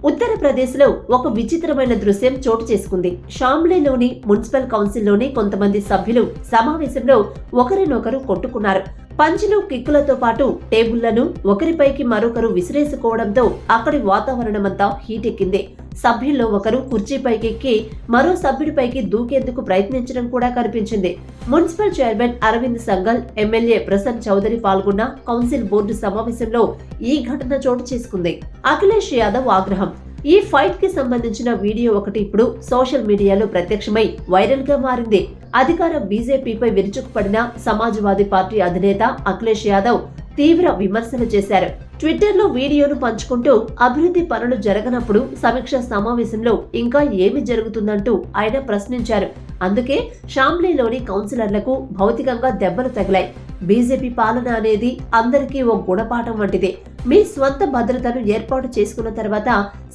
ఉత్తరప్రదేశ్లో ఒక విచిత్రమైన దృశ్యం చోటు చేసుకుంది. షామ్లీలోని మున్సిపల్ కౌన్సిల్లోని కొంతమంది సభ్యులు సమావేశంలో ఒకరినొకరు కొట్టుకున్నారు. పంచులు, కిక్కులతో పాటు టేబుళ్లను ఒకరిపైకి మరొకరు విసిరేసుకోవడంతో అక్కడి వాతావరణమంతా హీటెక్కింది. సభ్యుల్లో ఒకరు కుర్చీపైకెక్కి మరో సభ్యుడిపైకి దూకేందుకు ప్రయత్నించడం కూడా కనిపించింది. Municipal chairman Arvind Sangal, MLA Prasanna Chowdary పాల్గొన్న కౌన్సిల్ బోర్డు సమావేశంలో ఈ ఘటన చోటు చేసుకుంది. అఖిలేష్ యాదవ్ ఆగ్రహం. ఈ ఫైట్ కి సంబంధించిన వీడియో ఒకటి ఇప్పుడు సోషల్ మీడియాలో ప్రత్యక్షమై వైరల్ గా మారింది. అధికార బీజేపీపై విరుచుకుపడిన సమాజ్వాదీ పార్టీ అధినేత అఖిలేష్ యాదవ్ తీవ్ర విమర్శలు చేశారు. ట్విట్టర్లో వీడియోను పంచుకుంటూ అభివృద్ధి పనులు జరగనప్పుడు సమీక్ష సమావేశంలో ఇంకా ఏమి జరుగుతుందంటూ ఆయన ప్రశ్నించారు. అందుకే షామ్లీలోని కౌన్సిలర్లకు భౌతికంగా దెబ్బలు తగిలాయి. బీజేపీ పాలన అనేది అందరికీ ఓ గుణపాఠం వంటిదే. మీ స్వంత భద్రతను ఏర్పాటు చేసుకున్న తర్వాత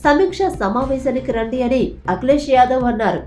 సమీక్ష సమావేశానికి రండి అని అఖిలేష్ యాదవ్ అన్నారు.